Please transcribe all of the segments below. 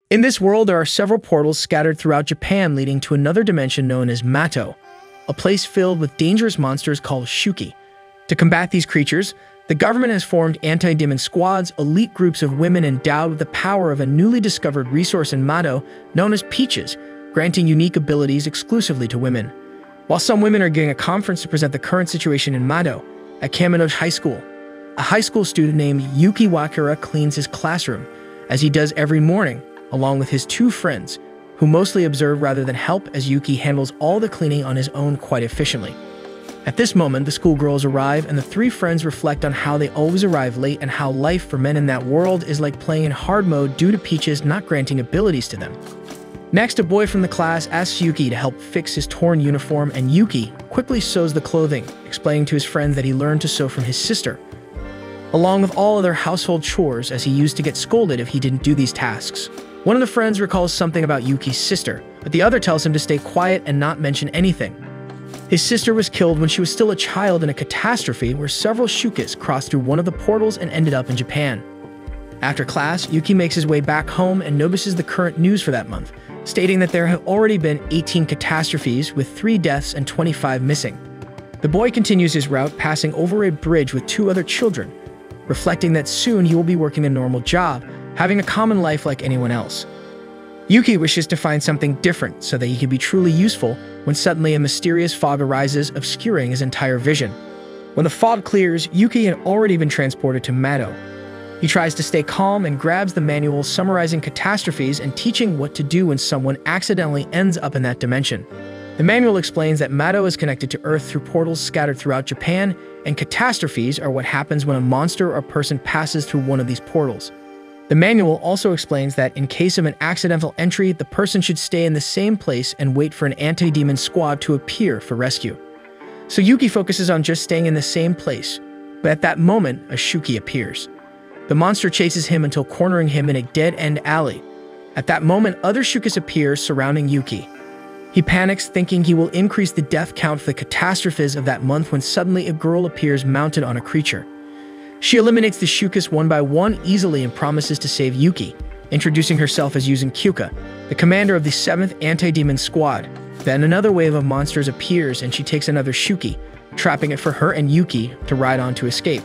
In this world, there are several portals scattered throughout Japan leading to another dimension known as Mato, a place filled with dangerous monsters called Shuki. To combat these creatures, the government has formed anti-demon squads, elite groups of women endowed with the power of a newly discovered resource in Mato known as Peaches, granting unique abilities exclusively to women. While some women are giving a conference to present the current situation in Mato, at Kaminoji High School, a high school student named Yuki Wakura cleans his classroom, as he does every morning, along with his two friends, who mostly observe rather than help as Yuki handles all the cleaning on his own quite efficiently. At this moment, the schoolgirls arrive and the three friends reflect on how they always arrive late and how life for men in that world is like playing in hard mode due to Peaches not granting abilities to them. Next, a boy from the class asks Yuki to help fix his torn uniform, and Yuki quickly sews the clothing, explaining to his friends that he learned to sew from his sister, along with all other household chores as he used to get scolded if he didn't do these tasks. One of the friends recalls something about Yuki's sister, but the other tells him to stay quiet and not mention anything. His sister was killed when she was still a child in a catastrophe where several Shukis crossed through one of the portals and ended up in Japan. After class, Yuki makes his way back home and notices the current news for that month, stating that there have already been 18 catastrophes with 3 deaths and 25 missing. The boy continues his route, passing over a bridge with 2 other children, reflecting that soon he will be working a normal job, having a common life like anyone else. Yuki wishes to find something different so that he can be truly useful when suddenly a mysterious fog arises, obscuring his entire vision. When the fog clears, Yuki had already been transported to Mato. He tries to stay calm and grabs the manual summarizing catastrophes and teaching what to do when someone accidentally ends up in that dimension. The manual explains that Mato is connected to Earth through portals scattered throughout Japan, and catastrophes are what happens when a monster or person passes through one of these portals. The manual also explains that in case of an accidental entry, the person should stay in the same place and wait for an anti-demon squad to appear for rescue. So Yuki focuses on just staying in the same place, but at that moment, a Shuki appears. The monster chases him until cornering him in a dead-end alley. At that moment, other Shukis appear surrounding Yuki. He panics, thinking he will increase the death count for the catastrophes of that month when suddenly a girl appears mounted on a creature. She eliminates the Shukis one by one easily and promises to save Yuki, introducing herself as Yuzun Kyuka, the commander of the 7th Anti-Demon Squad. Then another wave of monsters appears and she takes another Shuki, trapping it for her and Yuki to ride on to escape.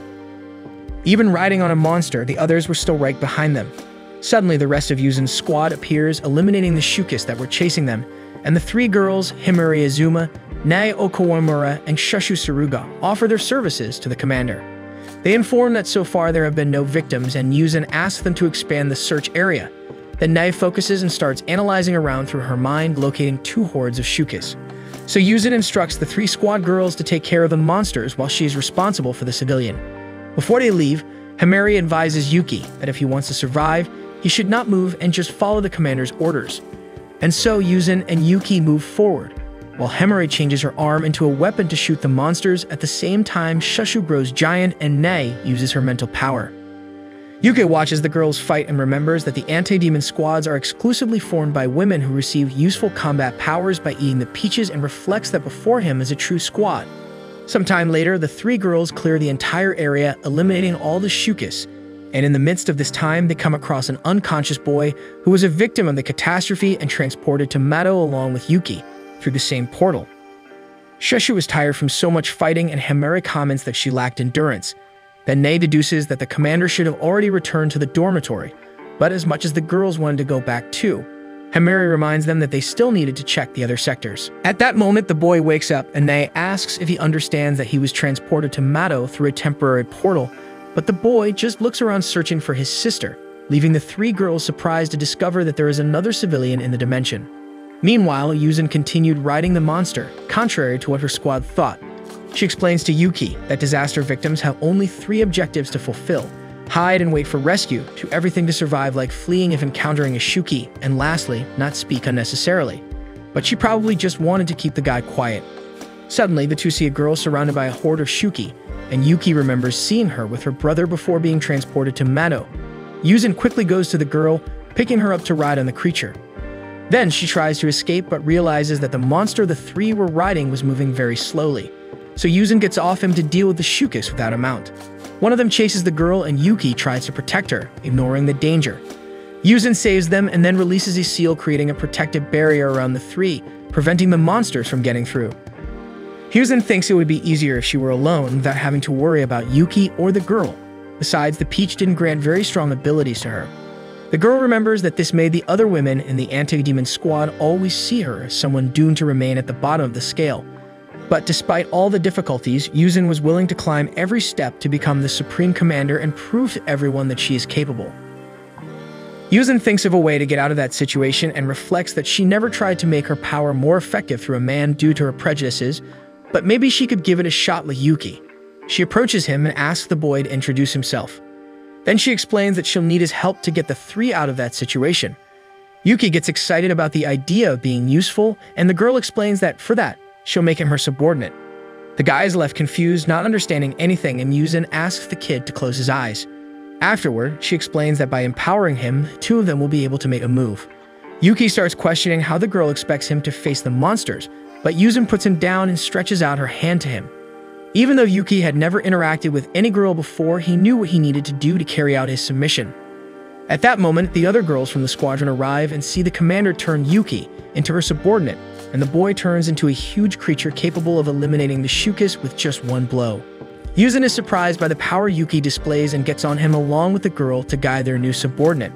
Even riding on a monster, the others were still right behind them. Suddenly, the rest of Yuzun's squad appears, eliminating the Shukis that were chasing them, and the 3 girls, Himari Azuma, Nae Okawamura, and Shushu Saruga, offer their services to the commander. They inform that so far there have been no victims, and Yuzun asks them to expand the search area. Then Nae focuses and starts analyzing around through her mind, locating 2 hordes of Shukis. So Yuzun instructs the 3 squad girls to take care of the monsters while she is responsible for the civilian. Before they leave, Himari advises Yuki that if he wants to survive, he should not move and just follow the commander's orders. And so Yuzun and Yuki move forward, while Himari changes her arm into a weapon to shoot the monsters. At the same time, Shushu grows giant and Nae uses her mental power. Yuki watches the girls fight and remembers that the anti-demon squads are exclusively formed by women who receive useful combat powers by eating the peaches, and reflects that before him is a true squad. Sometime later, the 3 girls clear the entire area, eliminating all the Shukis, and in the midst of this time, they come across an unconscious boy who was a victim of the catastrophe and transported to Mato along with Yuki through the same portal. Shushu was tired from so much fighting, and Himari comments that she lacked endurance. Then Nae deduces that the commander should have already returned to the dormitory, but as much as the girls wanted to go back too, Himari reminds them that they still needed to check the other sectors. At that moment, the boy wakes up and Nae asks if he understands that he was transported to Mato through a temporary portal, but the boy just looks around searching for his sister, leaving the 3 girls surprised to discover that there is another civilian in the dimension. Meanwhile, Yuzun continued riding the monster, contrary to what her squad thought. She explains to Yuki that disaster victims have only 3 objectives to fulfill: hide and wait for rescue, to everything to survive like fleeing if encountering a Shuki, and lastly, not speak unnecessarily. But she probably just wanted to keep the guy quiet. Suddenly, the 2 see a girl surrounded by a horde of Shuki, and Yuki remembers seeing her with her brother before being transported to Mato. Yuzun quickly goes to the girl, picking her up to ride on the creature. Then she tries to escape but realizes that the monster the 3 were riding was moving very slowly. So Yuzun gets off him to deal with the Shukis without a mount. One of them chases the girl and Yuki tries to protect her, ignoring the danger. Yuzin saves them and then releases a seal, creating a protective barrier around the three, preventing the monsters from getting through. Yuzin thinks it would be easier if she were alone without having to worry about Yuki or the girl. Besides, the peach didn't grant very strong abilities to her. The girl remembers that this made the other women in the anti-demon squad always see her as someone doomed to remain at the bottom of the scale. But despite all the difficulties, Yuzin was willing to climb every step to become the Supreme Commander and prove to everyone that she is capable. Yuzin thinks of a way to get out of that situation and reflects that she never tried to make her power more effective through a man due to her prejudices, but maybe she could give it a shot like Yuki. She approaches him and asks the boy to introduce himself. Then she explains that she'll need his help to get the three out of that situation. Yuki gets excited about the idea of being useful, and the girl explains that for that, she'll make him her subordinate. The guy is left confused, not understanding anything, and Yuzin asks the kid to close his eyes. Afterward, she explains that by empowering him, the two of them will be able to make a move. Yuki starts questioning how the girl expects him to face the monsters, but Yuzin puts him down and stretches out her hand to him. Even though Yuki had never interacted with any girl before, he knew what he needed to do to carry out his submission. At that moment, the other girls from the squadron arrive and see the commander turn Yuki into her subordinate, and the boy turns into a huge creature capable of eliminating the Shukis with just one blow. Yuzin is surprised by the power Yuki displays and gets on him along with the girl to guide their new subordinate.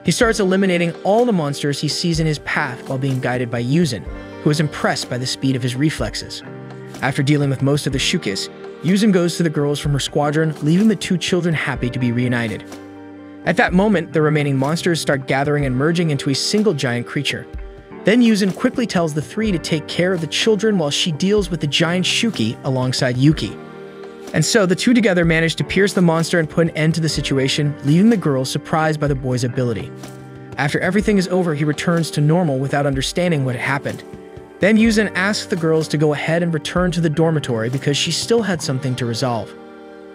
He starts eliminating all the monsters he sees in his path while being guided by Yuzin, who is impressed by the speed of his reflexes. After dealing with most of the Shukis, Yuzin goes to the girls from her squadron, leaving the two children happy to be reunited. At that moment, the remaining monsters start gathering and merging into a single giant creature. Then Yuzin quickly tells the three to take care of the children while she deals with the giant Shuki alongside Yuki. And so the two together manage to pierce the monster and put an end to the situation, leaving the girls surprised by the boy's ability. After everything is over, he returns to normal without understanding what had happened. Then Yuzin asks the girls to go ahead and return to the dormitory because she still had something to resolve.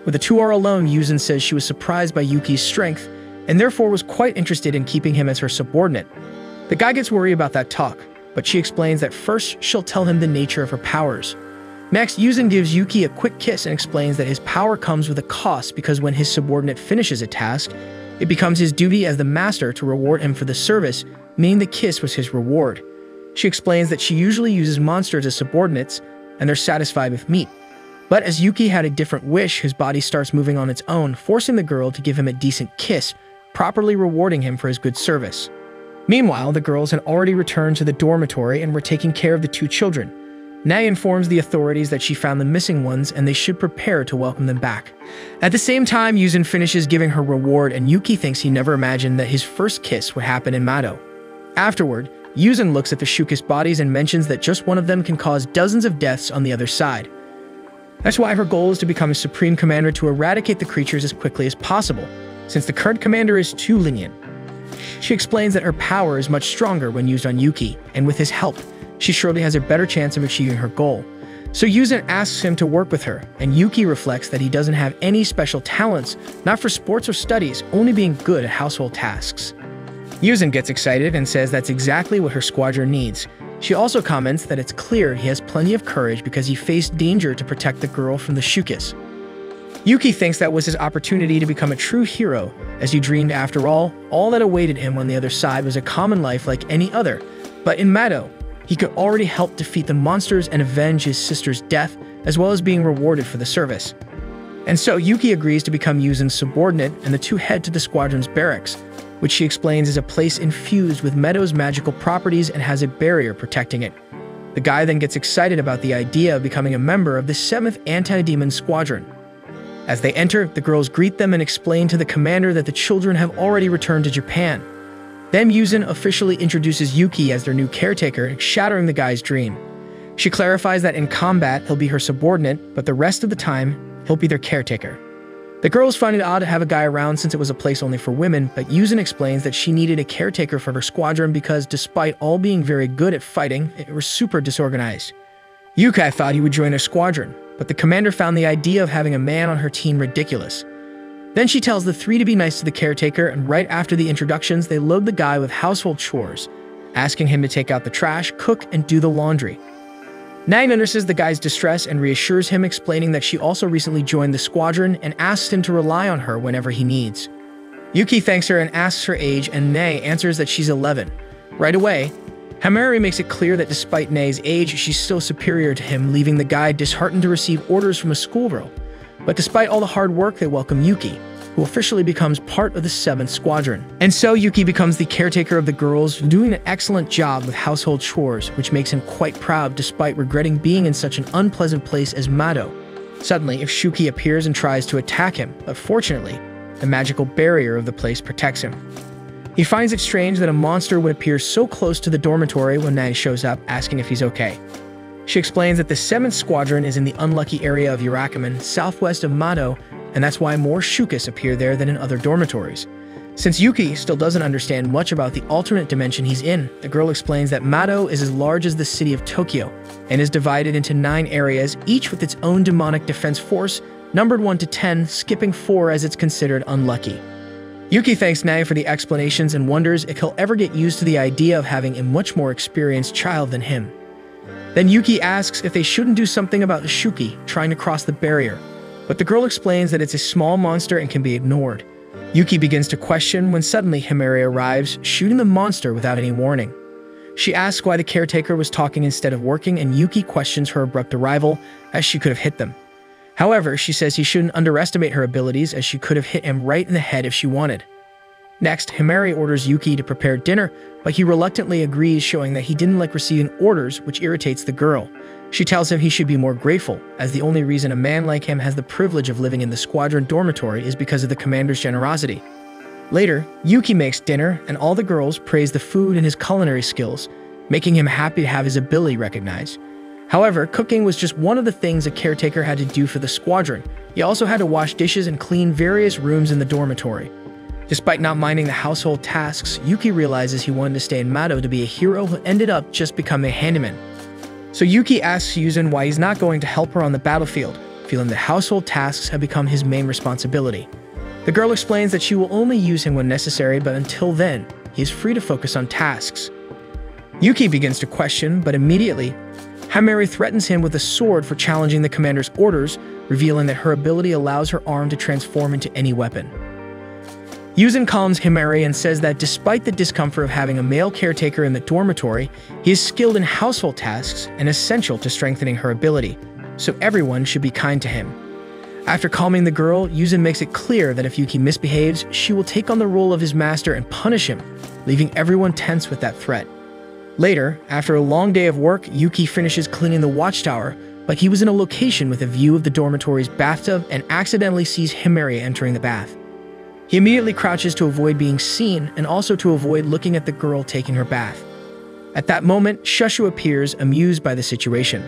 When the two are alone, Yuzin says she was surprised by Yuki's strength and therefore was quite interested in keeping him as her subordinate. The guy gets worried about that talk, but she explains that first she'll tell him the nature of her powers. Next, Yuzin gives Yuki a quick kiss and explains that his power comes with a cost because when his subordinate finishes a task, it becomes his duty as the master to reward him for the service, meaning the kiss was his reward. She explains that she usually uses monsters as subordinates, and they're satisfied with meat. But as Yuki had a different wish, his body starts moving on its own, forcing the girl to give him a decent kiss, properly rewarding him for his good service. Meanwhile, the girls had already returned to the dormitory and were taking care of the two children. Nae informs the authorities that she found the missing ones and they should prepare to welcome them back. At the same time, Yuzin finishes giving her reward and Yuki thinks he never imagined that his first kiss would happen in Mado. Afterward, Yuzin looks at the Shukis bodies and mentions that just one of them can cause dozens of deaths on the other side. That's why her goal is to become a Supreme Commander to eradicate the creatures as quickly as possible, since the current commander is too lenient. She explains that her power is much stronger when used on Yuki, and with his help, she surely has a better chance of achieving her goal. So Yuzin asks him to work with her, and Yuki reflects that he doesn't have any special talents, not for sports or studies, only being good at household tasks. Yuzin gets excited and says that's exactly what her squadron needs. She also comments that it's clear he has plenty of courage because he faced danger to protect the girl from the Shukis. Yuki thinks that was his opportunity to become a true hero, as he dreamed after all that awaited him on the other side was a common life like any other. But in Mado, he could already help defeat the monsters and avenge his sister's death, as well as being rewarded for the service. And so Yuki agrees to become Yuzin's subordinate, and the two head to the squadron's barracks, which she explains is a place infused with Mado's magical properties and has a barrier protecting it. The guy then gets excited about the idea of becoming a member of the 7th Anti-Demon Squadron. As they enter, the girls greet them and explain to the commander that the children have already returned to Japan. Then Yuzin officially introduces Yuki as their new caretaker, shattering the guy's dream. She clarifies that in combat, he'll be her subordinate, but the rest of the time, he'll be their caretaker. The girls find it odd to have a guy around since it was a place only for women, but Yuzin explains that she needed a caretaker for her squadron because despite all being very good at fighting, it was super disorganized. Yuki thought he would join her squadron, but the commander found the idea of having a man on her team ridiculous. Then she tells the three to be nice to the caretaker, and right after the introductions, they load the guy with household chores, asking him to take out the trash, cook, and do the laundry. Nae notices the guy's distress and reassures him, explaining that she also recently joined the squadron and asks him to rely on her whenever he needs. Yuki thanks her and asks her age, and Nae answers that she's 11. Right away, Himari makes it clear that despite Nae's age, she's still superior to him, leaving the guy disheartened to receive orders from a schoolgirl. But despite all the hard work, they welcome Yuki, who officially becomes part of the 7th Squadron. And so Yuki becomes the caretaker of the girls, doing an excellent job with household chores, which makes him quite proud despite regretting being in such an unpleasant place as Mado. Suddenly, Shuki appears and tries to attack him, but fortunately, the magical barrier of the place protects him. He finds it strange that a monster would appear so close to the dormitory when Nae shows up, asking if he's okay. She explains that the 7th Squadron is in the unlucky area of Yurakumen, southwest of Mado, and that's why more Shukas appear there than in other dormitories. Since Yuki still doesn't understand much about the alternate dimension he's in, the girl explains that Mado is as large as the city of Tokyo and is divided into 9 areas, each with its own demonic defense force, numbered 1 to 10, skipping 4 as it's considered unlucky. Yuki thanks Nae for the explanations and wonders if he'll ever get used to the idea of having a much more experienced child than him. Then Yuki asks if they shouldn't do something about Shuki trying to cross the barrier, but the girl explains that it's a small monster and can be ignored. Yuki begins to question when suddenly Himari arrives, shooting the monster without any warning. She asks why the caretaker was talking instead of working, and Yuki questions her abrupt arrival, as she could have hit them. However, she says he shouldn't underestimate her abilities, as she could have hit him right in the head if she wanted. Next, Himari orders Yuki to prepare dinner, but he reluctantly agrees, showing that he didn't like receiving orders, which irritates the girl. She tells him he should be more grateful, as the only reason a man like him has the privilege of living in the squadron dormitory is because of the commander's generosity. Later, Yuki makes dinner, and all the girls praise the food and his culinary skills, making him happy to have his ability recognized. However, cooking was just one of the things a caretaker had to do for the squadron. He also had to wash dishes and clean various rooms in the dormitory. Despite not minding the household tasks, Yuki realizes he wanted to stay in Mado to be a hero who ended up just becoming a handyman. So Yuki asks Yuzin why he's not going to help her on the battlefield, feeling that household tasks have become his main responsibility. The girl explains that she will only use him when necessary, but until then, he is free to focus on tasks. Yuki begins to question, but immediately, Himari threatens him with a sword for challenging the commander's orders, revealing that her ability allows her arm to transform into any weapon. Yuzin calms Himari and says that despite the discomfort of having a male caretaker in the dormitory, he is skilled in household tasks and essential to strengthening her ability, so everyone should be kind to him. After calming the girl, Yuzin makes it clear that if Yuki misbehaves, she will take on the role of his master and punish him, leaving everyone tense with that threat. Later, after a long day of work, Yuki finishes cleaning the watchtower, but he was in a location with a view of the dormitory's bathtub and accidentally sees Himari entering the bath. He immediately crouches to avoid being seen and also to avoid looking at the girl taking her bath. At that moment, Shushu appears, amused by the situation.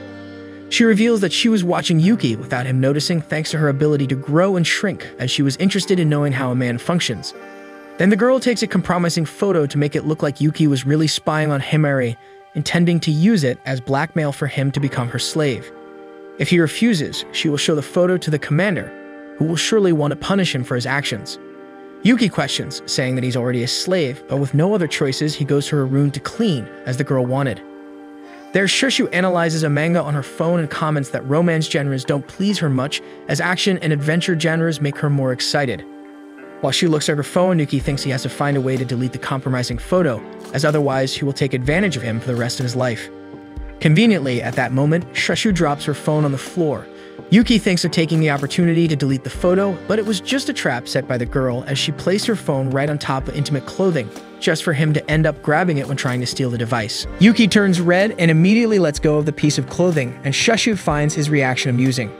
She reveals that she was watching Yuki without him noticing, thanks to her ability to grow and shrink, as she was interested in knowing how a man functions. Then the girl takes a compromising photo to make it look like Yuki was really spying on Himari, intending to use it as blackmail for him to become her slave. If he refuses, she will show the photo to the commander, who will surely want to punish him for his actions. Yuki questions, saying that he's already a slave, but with no other choices, he goes to her room to clean, as the girl wanted. There, Shushu analyzes a manga on her phone and comments that romance genres don't please her much, as action and adventure genres make her more excited. While she looks at her phone, Yuki thinks he has to find a way to delete the compromising photo, as otherwise he will take advantage of him for the rest of his life. Conveniently, at that moment, Shushu drops her phone on the floor. Yuki thinks of taking the opportunity to delete the photo, but it was just a trap set by the girl, as she placed her phone right on top of intimate clothing, just for him to end up grabbing it when trying to steal the device. Yuki turns red and immediately lets go of the piece of clothing, and Shushu finds his reaction amusing.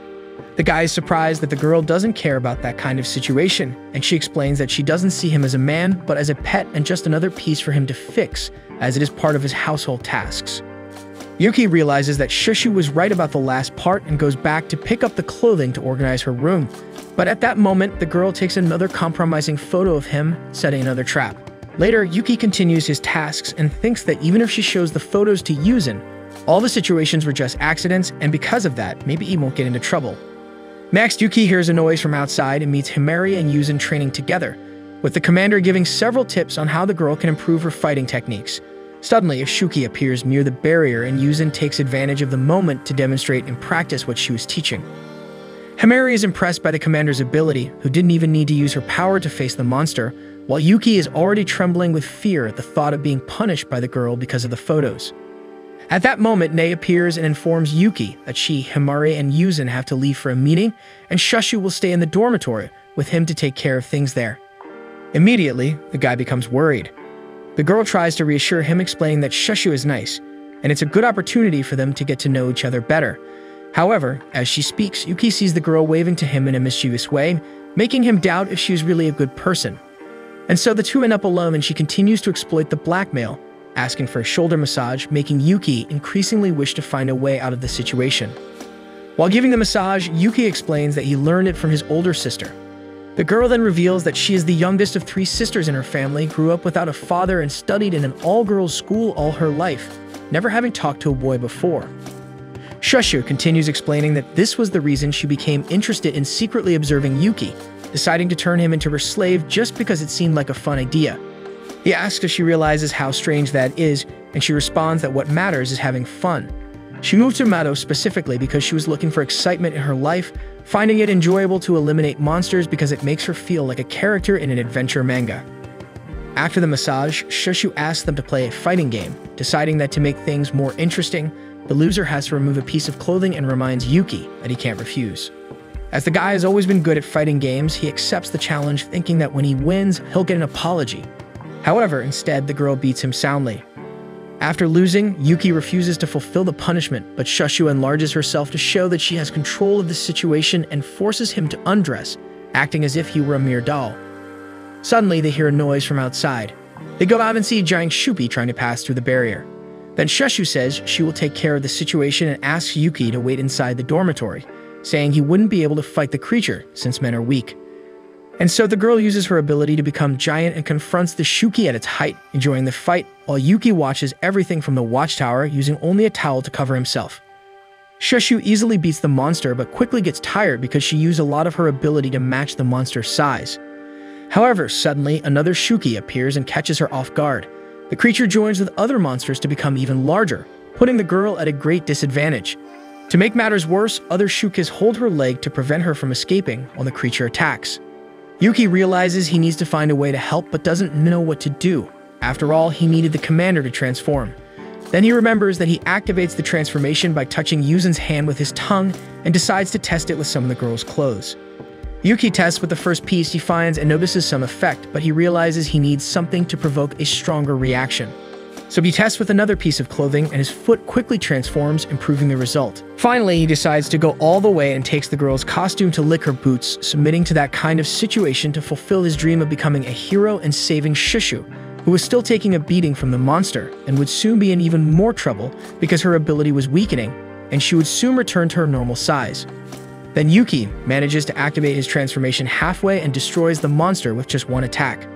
The guy is surprised that the girl doesn't care about that kind of situation, and she explains that she doesn't see him as a man, but as a pet and just another piece for him to fix, as it is part of his household tasks. Yuki realizes that Shushu was right about the last part and goes back to pick up the clothing to organize her room. But at that moment, the girl takes another compromising photo of him, setting another trap. Later, Yuki continues his tasks and thinks that even if she shows the photos to Yuzin, all the situations were just accidents, and because of that, maybe he won't get into trouble. Next, Yuki hears a noise from outside and meets Himari and Yuzin training together, with the commander giving several tips on how the girl can improve her fighting techniques. Suddenly, Shuki appears near the barrier and Yuzin takes advantage of the moment to demonstrate in practice what she was teaching. Himari is impressed by the commander's ability, who didn't even need to use her power to face the monster, while Yuki is already trembling with fear at the thought of being punished by the girl because of the photos. At that moment, Nei appears and informs Yuki that she, Himari, and Yuzin have to leave for a meeting, and Shushu will stay in the dormitory with him to take care of things there. Immediately, the guy becomes worried. The girl tries to reassure him, explaining that Shushu is nice, and it's a good opportunity for them to get to know each other better. However, as she speaks, Yuki sees the girl waving to him in a mischievous way, making him doubt if she is really a good person. And so the two end up alone, and she continues to exploit the blackmail, asking for a shoulder massage, making Yuki increasingly wish to find a way out of the situation. While giving the massage, Yuki explains that he learned it from his older sister. The girl then reveals that she is the youngest of 3 sisters in her family, grew up without a father, and studied in an all-girls school all her life, never having talked to a boy before. Shushu continues explaining that this was the reason she became interested in secretly observing Yuki, deciding to turn him into her slave just because it seemed like a fun idea. He asks if she realizes how strange that is, and she responds that what matters is having fun. She moved to Mato specifically because she was looking for excitement in her life, finding it enjoyable to eliminate monsters because it makes her feel like a character in an adventure manga. After the massage, Shushu asks them to play a fighting game, deciding that to make things more interesting, the loser has to remove a piece of clothing and reminds Yuki that he can't refuse. As the guy has always been good at fighting games, he accepts the challenge, thinking that when he wins, he'll get an apology. However, instead, the girl beats him soundly. After losing, Yuki refuses to fulfill the punishment, but Shushu enlarges herself to show that she has control of the situation and forces him to undress, acting as if he were a mere doll. Suddenly, they hear a noise from outside. They go out and see a giant Shupi trying to pass through the barrier. Then Shushu says she will take care of the situation and asks Yuki to wait inside the dormitory, saying he wouldn't be able to fight the creature since men are weak. And so the girl uses her ability to become giant and confronts the Shuki at its height, enjoying the fight, while Yuki watches everything from the watchtower, using only a towel to cover himself. Shushu easily beats the monster, but quickly gets tired because she used a lot of her ability to match the monster's size. However, suddenly, another Shuki appears and catches her off guard. The creature joins with other monsters to become even larger, putting the girl at a great disadvantage. To make matters worse, other Shukis hold her leg to prevent her from escaping while the creature attacks. Yuki realizes he needs to find a way to help but doesn't know what to do. After all, he needed the commander to transform. Then he remembers that he activates the transformation by touching Yuzin's hand with his tongue and decides to test it with some of the girl's clothes. Yuki tests with the first piece he finds and notices some effect, but he realizes he needs something to provoke a stronger reaction. So he tests with another piece of clothing and his foot quickly transforms, improving the result. Finally, he decides to go all the way and takes the girl's costume to lick her boots, submitting to that kind of situation to fulfill his dream of becoming a hero and saving Shushu, who was still taking a beating from the monster and would soon be in even more trouble because her ability was weakening, and she would soon return to her normal size. Then Yuki manages to activate his transformation halfway and destroys the monster with just one attack.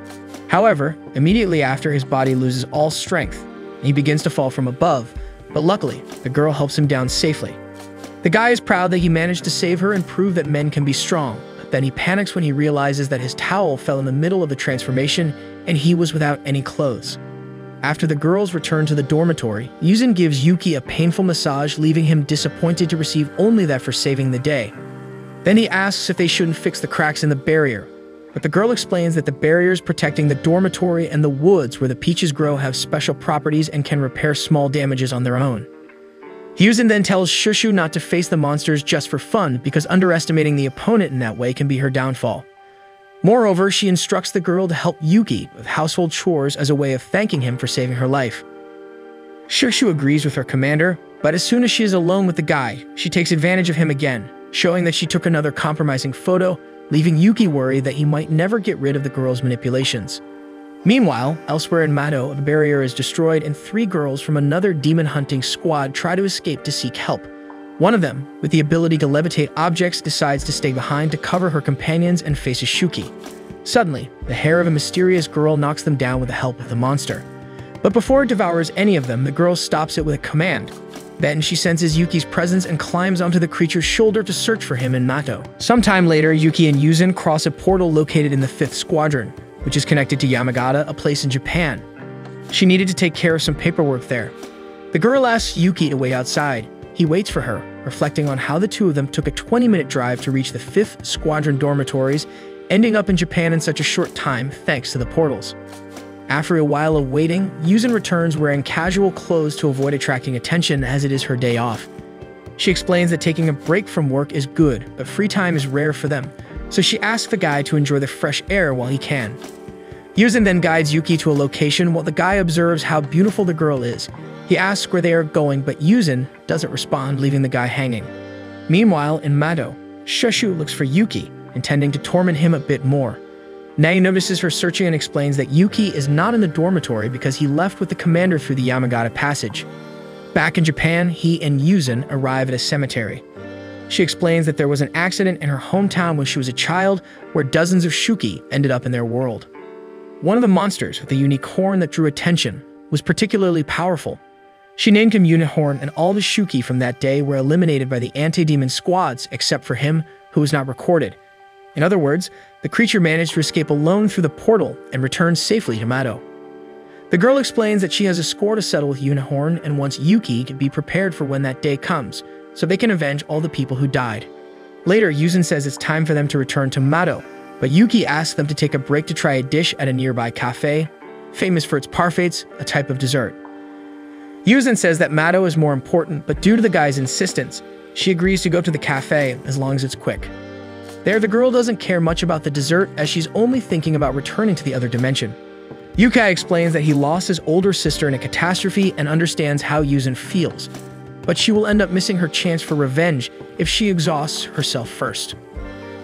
However, immediately after, his body loses all strength, and he begins to fall from above, but luckily, the girl helps him down safely. The guy is proud that he managed to save her and prove that men can be strong, but then he panics when he realizes that his towel fell in the middle of the transformation and he was without any clothes. After the girls return to the dormitory, Yuzin gives Yuki a painful massage, leaving him disappointed to receive only that for saving the day. Then he asks if they shouldn't fix the cracks in the barrier, but the girl explains that the barriers protecting the dormitory and the woods where the peaches grow have special properties and can repair small damages on their own. Yuzin then tells Shushu not to face the monsters just for fun because underestimating the opponent in that way can be her downfall. Moreover, she instructs the girl to help Yuki with household chores as a way of thanking him for saving her life. Shushu agrees with her commander, but as soon as she is alone with the guy, she takes advantage of him again, showing that she took another compromising photo, leaving Yuki worried that he might never get rid of the girl's manipulations. Meanwhile, elsewhere in Mato, the barrier is destroyed and 3 girls from another demon-hunting squad try to escape to seek help. One of them, with the ability to levitate objects, decides to stay behind to cover her companions and face a Shuki. Suddenly, the hair of a mysterious girl knocks them down with the help of the monster. But before it devours any of them, the girl stops it with a command. Then she senses Yuki's presence and climbs onto the creature's shoulder to search for him in Mato. Sometime later, Yuki and Yuzin cross a portal located in the 5th Squadron, which is connected to Yamagata, a place in Japan. She needed to take care of some paperwork there. The girl asks Yuki to wait outside, He waits for her, reflecting on how the two of them took a 20-minute drive to reach the 5th Squadron dormitories, ending up in Japan in such a short time thanks to the portals. After a while of waiting, Yuzin returns wearing casual clothes to avoid attracting attention as it is her day off. She explains that taking a break from work is good, but free time is rare for them, so she asks the guy to enjoy the fresh air while he can. Yuzin then guides Yuki to a location while the guy observes how beautiful the girl is. He asks where they are going, but Yuzin doesn't respond, leaving the guy hanging. Meanwhile, in Mado, Shushu looks for Yuki, intending to torment him a bit more. Nae notices her searching and explains that Yuki is not in the dormitory because he left with the commander through the Yamagata Passage. Back in Japan, he and Yuzin arrive at a cemetery. She explains that there was an accident in her hometown when she was a child where dozens of Shuki ended up in their world. One of the monsters with a unique horn that drew attention was particularly powerful. She named him Unicorn, and all the Shuki from that day were eliminated by the anti-demon squads except for him, who was not recorded. In other words, the creature managed to escape alone through the portal and return safely to Mado. The girl explains that she has a score to settle with Unicorn and wants Yuki to be prepared for when that day comes, so they can avenge all the people who died. Later, Yuzin says it's time for them to return to Mado, but Yuki asks them to take a break to try a dish at a nearby cafe, famous for its parfaits, a type of dessert. Yuzin says that Mado is more important, but due to the guy's insistence, she agrees to go to the cafe as long as it's quick. There, the girl doesn't care much about the dessert as she's only thinking about returning to the other dimension. Yukai explains that he lost his older sister in a catastrophe and understands how Yuzin feels, but she will end up missing her chance for revenge if she exhausts herself first.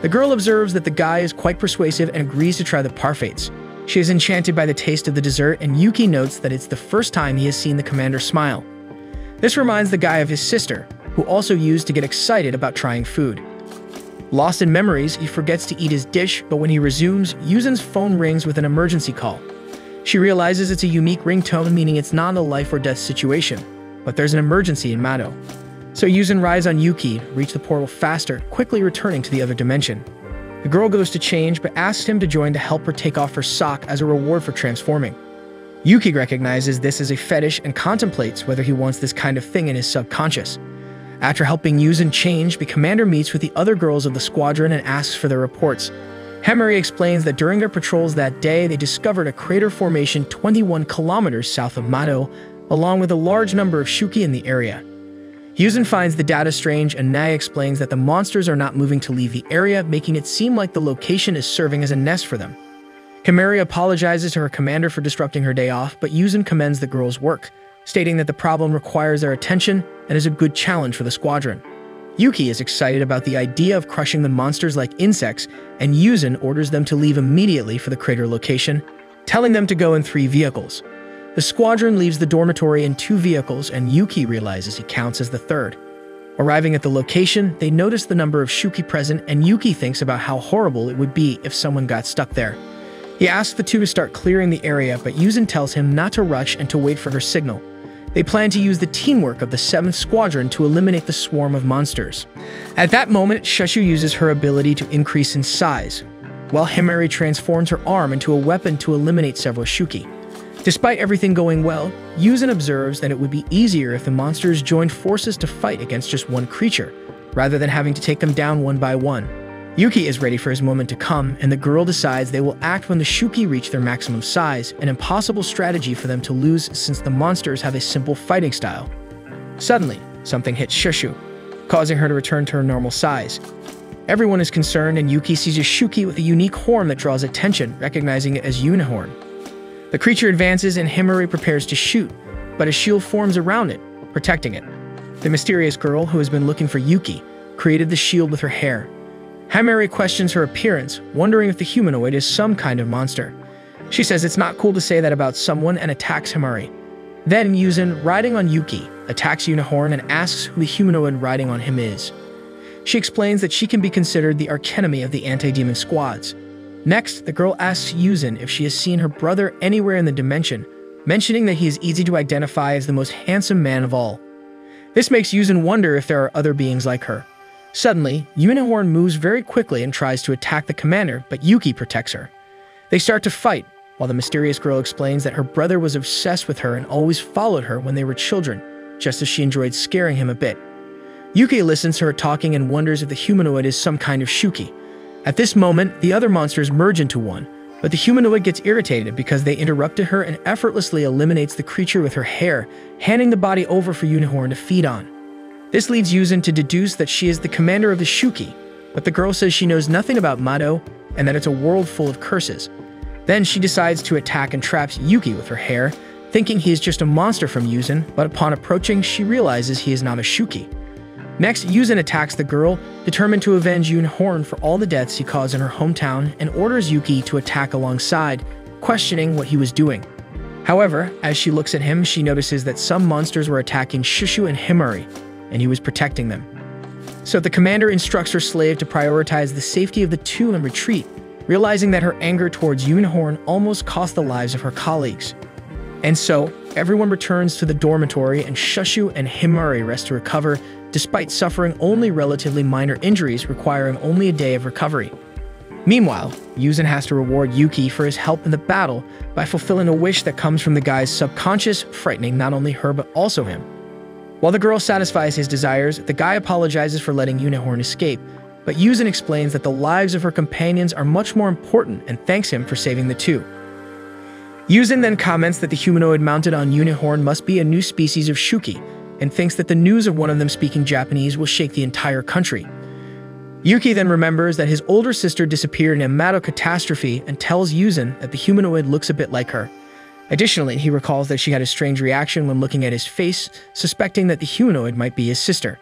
The girl observes that the guy is quite persuasive and agrees to try the parfaits. She is enchanted by the taste of the dessert, and Yuki notes that it's the first time he has seen the commander smile. This reminds the guy of his sister, who also used to get excited about trying food. Lost in memories, he forgets to eat his dish, but when he resumes, Yuzin's phone rings with an emergency call. She realizes it's a unique ringtone, meaning it's not a life or death situation, but there's an emergency in Mado. So Yuzin rides on Yuki to reach the portal faster, quickly returning to the other dimension. The girl goes to change, but asks him to join to help her take off her sock as a reward for transforming. Yuki recognizes this as a fetish and contemplates whether he wants this kind of thing in his subconscious. After helping Yuzin change, the commander meets with the other girls of the squadron and asks for their reports. Hemari explains that during their patrols that day, they discovered a crater formation 21 kilometers south of Mado, along with a large number of Shuki in the area. Yuzin finds the data strange, and Nae explains that the monsters are not moving to leave the area, making it seem like the location is serving as a nest for them. Hemari apologizes to her commander for disrupting her day off, but Yuzin commends the girls' work, stating that the problem requires their attention and is a good challenge for the squadron. Yuki is excited about the idea of crushing the monsters like insects, and Yuzin orders them to leave immediately for the crater location, telling them to go in 3 vehicles. The squadron leaves the dormitory in 2 vehicles, and Yuki realizes he counts as the 3rd. Arriving at the location, they notice the number of Shuki present, and Yuki thinks about how horrible it would be if someone got stuck there. He asks the 2 to start clearing the area, but Yuzin tells him not to rush and to wait for her signal. They plan to use the teamwork of the 7th Squadron to eliminate the swarm of monsters. At that moment, Shushu uses her ability to increase in size, while Himari transforms her arm into a weapon to eliminate several Shuki. Despite everything going well, Yuzin observes that it would be easier if the monsters joined forces to fight against just one creature, rather than having to take them down one by one. Yuki is ready for his moment to come, and the girl decides they will act when the Shuki reach their maximum size, an impossible strategy for them to lose since the monsters have a simple fighting style. Suddenly, something hits Shushu, causing her to return to her normal size. Everyone is concerned, and Yuki sees a Shuki with a unique horn that draws attention, recognizing it as Unicorn. The creature advances, and Himari prepares to shoot, but a shield forms around it, protecting it. The mysterious girl, who has been looking for Yuki, created the shield with her hair. Himari questions her appearance, wondering if the humanoid is some kind of monster. She says it's not cool to say that about someone and attacks Himari. Then Yuzin, riding on Yuki, attacks Unicorn and asks who the humanoid riding on him is. She explains that she can be considered the archenemy of the anti-demon squads. Next, the girl asks Yuzin if she has seen her brother anywhere in the dimension, mentioning that he is easy to identify as the most handsome man of all. This makes Yuzin wonder if there are other beings like her. Suddenly, Unicorn moves very quickly and tries to attack the commander, but Yuki protects her. They start to fight, while the mysterious girl explains that her brother was obsessed with her and always followed her when they were children, just as she enjoyed scaring him a bit. Yuki listens to her talking and wonders if the humanoid is some kind of Shuki. At this moment, the other monsters merge into one, but the humanoid gets irritated because they interrupted her and effortlessly eliminates the creature with her hair, handing the body over for Unicorn to feed on. This leads Yuzin to deduce that she is the commander of the Shuki, but the girl says she knows nothing about Mado and that it's a world full of curses. Then she decides to attack and traps Yuki with her hair, thinking he is just a monster from Yuzin, but upon approaching, she realizes he is not a Shuki. Next, Yuzin attacks the girl, determined to avenge Unicorn for all the deaths he caused in her hometown, and orders Yuki to attack alongside, questioning what he was doing. However, as she looks at him, she notices that some monsters were attacking Shushu and Himari, and he was protecting them. So the commander instructs her slave to prioritize the safety of the two and retreat, realizing that her anger towards Unicorn almost cost the lives of her colleagues. And so, everyone returns to the dormitory and Shushu and Himari rest to recover, despite suffering only relatively minor injuries requiring only a day of recovery. Meanwhile, Yuzin has to reward Yuki for his help in the battle by fulfilling a wish that comes from the guy's subconscious, frightening not only her but also him. While the girl satisfies his desires, the guy apologizes for letting Unicorn escape, but Yuzin explains that the lives of her companions are much more important and thanks him for saving the two. Yuzin then comments that the humanoid mounted on Unicorn must be a new species of Shuki, and thinks that the news of one of them speaking Japanese will shake the entire country. Yuki then remembers that his older sister disappeared in a Mado catastrophe and tells Yuzin that the humanoid looks a bit like her. Additionally, he recalls that she had a strange reaction when looking at his face, suspecting that the humanoid might be his sister.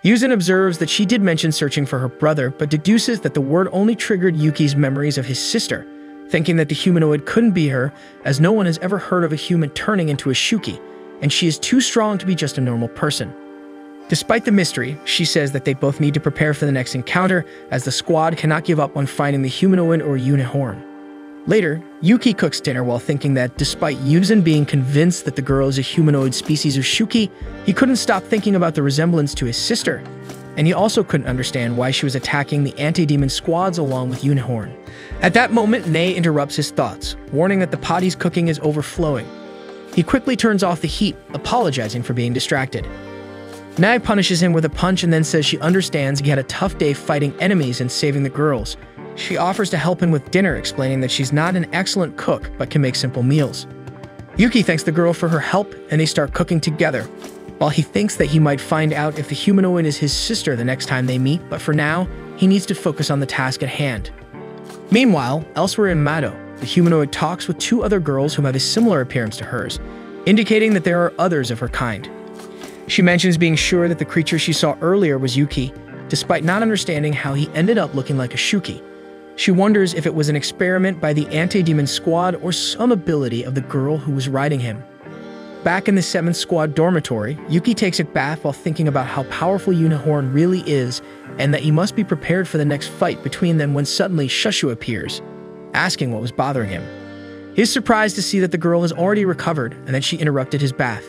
Yuzin observes that she did mention searching for her brother, but deduces that the word only triggered Yuki's memories of his sister, thinking that the humanoid couldn't be her, as no one has ever heard of a human turning into a Shuki, and she is too strong to be just a normal person. Despite the mystery, she says that they both need to prepare for the next encounter, as the squad cannot give up on finding the humanoid or Unicorn. Later, Yuki cooks dinner while thinking that despite Yuzin being convinced that the girl is a humanoid species of Shuki, he couldn't stop thinking about the resemblance to his sister, and he also couldn't understand why she was attacking the anti-demon squads along with Unicorn. At that moment, Nei interrupts his thoughts, warning that the potty's cooking is overflowing. He quickly turns off the heat, apologizing for being distracted. Nei punishes him with a punch and then says she understands he had a tough day fighting enemies and saving the girls. She offers to help him with dinner, explaining that she's not an excellent cook but can make simple meals. Yuki thanks the girl for her help and they start cooking together, while he thinks that he might find out if the humanoid is his sister the next time they meet, but for now, he needs to focus on the task at hand. Meanwhile, elsewhere in Mado, the humanoid talks with two other girls who have a similar appearance to hers, indicating that there are others of her kind. She mentions being sure that the creature she saw earlier was Yuki, despite not understanding how he ended up looking like a Shuki. She wonders if it was an experiment by the anti-demon squad or some ability of the girl who was riding him. Back in the 7th Squad dormitory, Yuki takes a bath while thinking about how powerful Unicorn really is and that he must be prepared for the next fight between them when suddenly Shushu appears, asking what was bothering him. He is surprised to see that the girl has already recovered and that she interrupted his bath.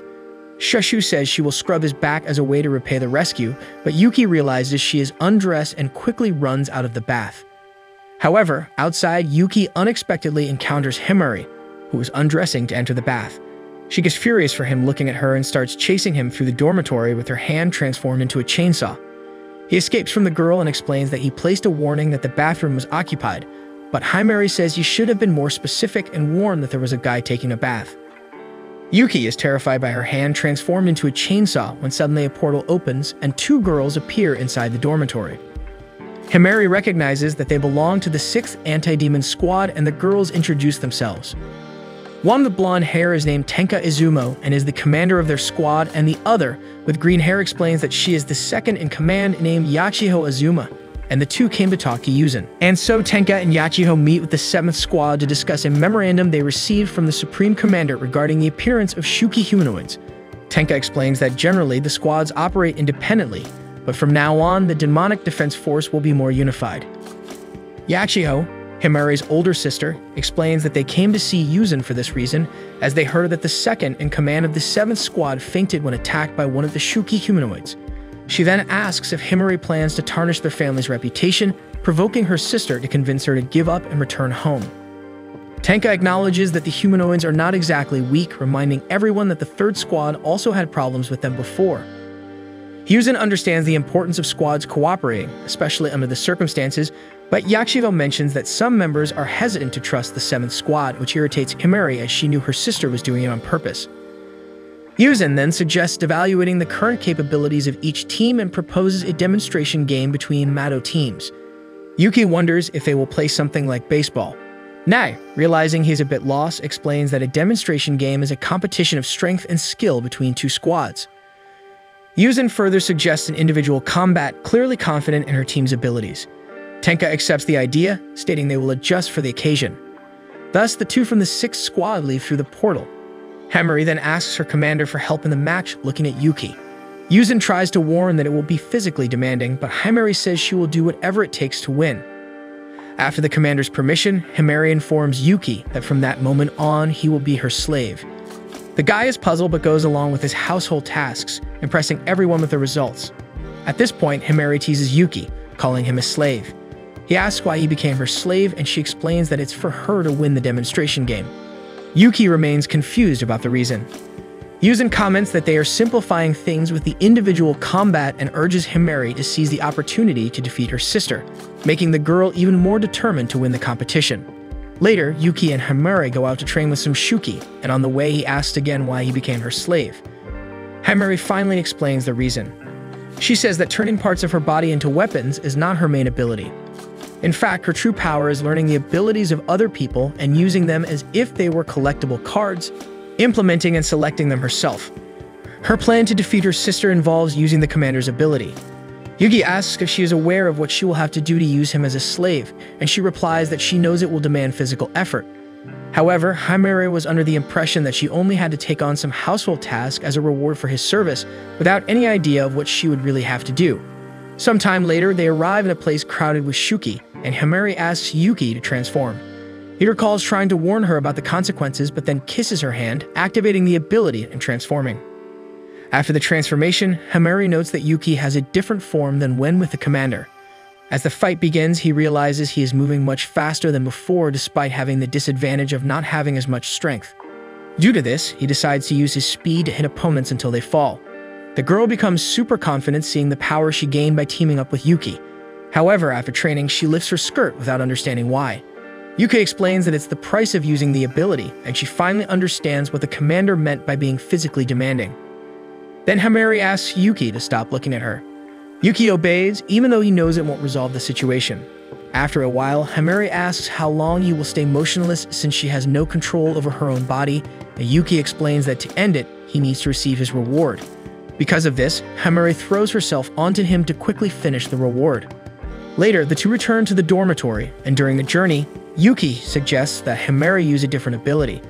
Shushu says she will scrub his back as a way to repay the rescue, but Yuki realizes she is undressed and quickly runs out of the bath. However, outside, Yuki unexpectedly encounters Himari, who is undressing to enter the bath. She gets furious for him looking at her and starts chasing him through the dormitory with her hand transformed into a chainsaw. He escapes from the girl and explains that he placed a warning that the bathroom was occupied, but Himari says he should have been more specific and warned that there was a guy taking a bath. Yuki is terrified by her hand transformed into a chainsaw when suddenly a portal opens and two girls appear inside the dormitory. Himari recognizes that they belong to the 6th Anti-Demon Squad and the girls introduce themselves. One with blonde hair is named Tenka Izumo and is the commander of their squad, and the other, with green hair, explains that she is the second in command named Yachiho Azuma, and the two came to talk to Yuzin. And so Tenka and Yachiho meet with the 7th Squad to discuss a memorandum they received from the Supreme Commander regarding the appearance of Shuki humanoids. Tenka explains that generally the squads operate independently, but from now on the demonic defense force will be more unified. Yachiho, Himari's older sister, explains that they came to see Yuzin for this reason, as they heard that the second in command of the 7th Squad fainted when attacked by one of the Shuki humanoids. She then asks if Himari plans to tarnish their family's reputation, provoking her sister to convince her to give up and return home. Tenka acknowledges that the humanoids are not exactly weak, reminding everyone that the 3rd Squad also had problems with them before. Hyuzen understands the importance of squads cooperating, especially under the circumstances, but Yachivo mentions that some members are hesitant to trust the 7th Squad, which irritates Himari as she knew her sister was doing it on purpose. Hyuzen then suggests evaluating the current capabilities of each team and proposes a demonstration game between Mato teams. Yuki wonders if they will play something like baseball. Nai, realizing he's a bit lost, explains that a demonstration game is a competition of strength and skill between 2 squads. Hyuzen further suggests an individual combat, clearly confident in her team's abilities. Tenka accepts the idea, stating they will adjust for the occasion. Thus, the 2 from the 6th squad leave through the portal. Himari then asks her commander for help in the match, looking at Yuki. Hyuzen tries to warn that it will be physically demanding, but Himari says she will do whatever it takes to win. After the commander's permission, Himari informs Yuki that from that moment on, he will be her slave. The guy is puzzled but goes along with his household tasks, impressing everyone with the results. At this point, Himari teases Yuki, calling him a slave. He asks why he became her slave, and she explains that it's for her to win the demonstration game. Yuki remains confused about the reason. Hyuzen comments that they are simplifying things with the individual combat and urges Himari to seize the opportunity to defeat her sister, making the girl even more determined to win the competition. Later, Yuki and Himari go out to train with some Shuki, and on the way he asks again why he became her slave. Himari finally explains the reason. She says that turning parts of her body into weapons is not her main ability. In fact, her true power is learning the abilities of other people and using them as if they were collectible cards, implementing and selecting them herself. Her plan to defeat her sister involves using the commander's ability. Yuki asks if she is aware of what she will have to do to use him as a slave, and she replies that she knows it will demand physical effort. However, Himari was under the impression that she only had to take on some household task as a reward for his service, without any idea of what she would really have to do. Sometime later, they arrive in a place crowded with Shuki, and Himari asks Yuki to transform. He recalls trying to warn her about the consequences, but then kisses her hand, activating the ability and transforming. After the transformation, Himari notes that Yuki has a different form than when with the commander. As the fight begins, he realizes he is moving much faster than before despite having the disadvantage of not having as much strength. Due to this, he decides to use his speed to hit opponents until they fall. The girl becomes super confident seeing the power she gained by teaming up with Yuki. However, after training, she lifts her skirt without understanding why. Yuki explains that it's the price of using the ability, and she finally understands what the commander meant by being physically demanding. Then Himari asks Yuki to stop looking at her. Yuki obeys, even though he knows it won't resolve the situation. After a while, Himari asks how long he will stay motionless since she has no control over her own body, and Yuki explains that to end it, he needs to receive his reward. Because of this, Himari throws herself onto him to quickly finish the reward. Later, the 2 return to the dormitory, and during the journey, Yuki suggests that Himari use a different ability.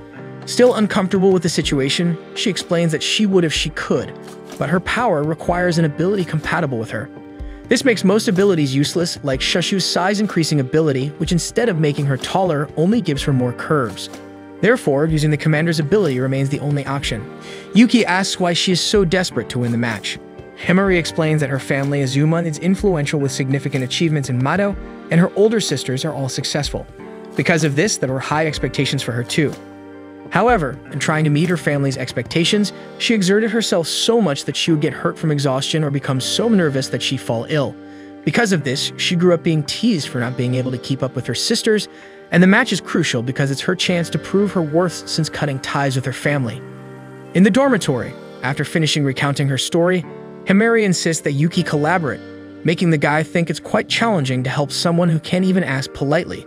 Still uncomfortable with the situation, she explains that she would if she could, but her power requires an ability compatible with her. This makes most abilities useless, like Shushu's size-increasing ability, which instead of making her taller, only gives her more curves. Therefore, using the commander's ability remains the only option. Yuki asks why she is so desperate to win the match. Himari explains that her family, Azuma, is influential with significant achievements in Mato, and her older sisters are all successful. Because of this, there were high expectations for her too. However, in trying to meet her family's expectations, she exerted herself so much that she would get hurt from exhaustion or become so nervous that she'd fall ill. Because of this, she grew up being teased for not being able to keep up with her sisters, and the match is crucial because it's her chance to prove her worth since cutting ties with her family. In the dormitory, after finishing recounting her story, Himari insists that Yuki collaborate, making the guy think it's quite challenging to help someone who can't even ask politely.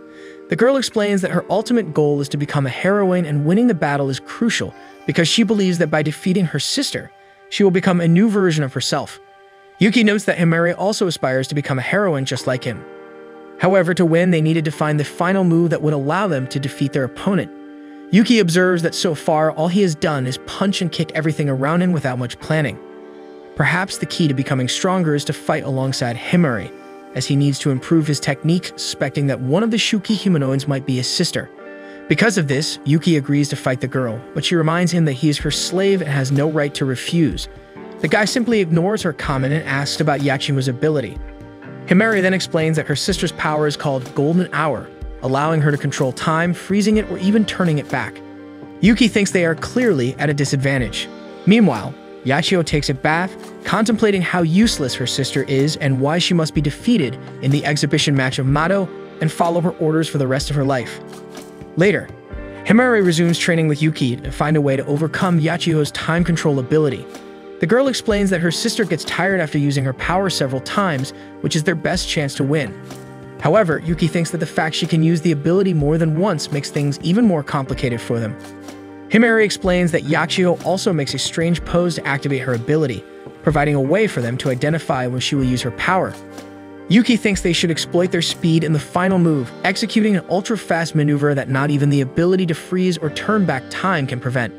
The girl explains that her ultimate goal is to become a heroine, and winning the battle is crucial because she believes that by defeating her sister, she will become a new version of herself. Yuki notes that Himari also aspires to become a heroine just like him. However, to win, they needed to find the final move that would allow them to defeat their opponent. Yuki observes that so far, all he has done is punch and kick everything around him without much planning. Perhaps the key to becoming stronger is to fight alongside Himari, as he needs to improve his technique, suspecting that one of the Shuki humanoids might be his sister. Because of this, Yuki agrees to fight the girl, but she reminds him that he is her slave and has no right to refuse. The guy simply ignores her comment and asks about Yachimu's ability. Himari then explains that her sister's power is called Golden Hour, allowing her to control time, freezing it, or even turning it back. Yuki thinks they are clearly at a disadvantage. Meanwhile, Yachio takes a bath, contemplating how useless her sister is and why she must be defeated in the exhibition match of Mato and follow her orders for the rest of her life. Later, Himari resumes training with Yuki to find a way to overcome Yachio's time control ability. The girl explains that her sister gets tired after using her power several times, which is their best chance to win. However, Yuki thinks that the fact she can use the ability more than once makes things even more complicated for them. Himari explains that Yachio also makes a strange pose to activate her ability, providing a way for them to identify when she will use her power. Yuki thinks they should exploit their speed in the final move, executing an ultra-fast maneuver that not even the ability to freeze or turn back time can prevent.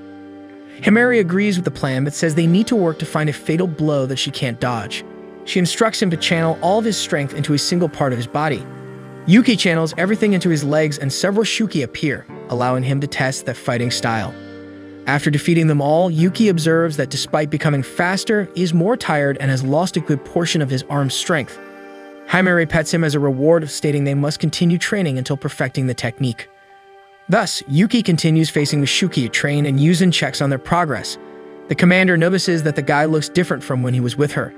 Himari agrees with the plan but says they need to work to find a fatal blow that she can't dodge. She instructs him to channel all of his strength into a single part of his body. Yuki channels everything into his legs and several Shuki appear, allowing him to test their fighting style. After defeating them all, Yuki observes that despite becoming faster, he is more tired and has lost a good portion of his arm strength. Himari pets him as a reward, stating they must continue training until perfecting the technique. Thus, Yuki continues facing the Shuki to train and Yuzin checks on their progress. The commander notices that the guy looks different from when he was with her.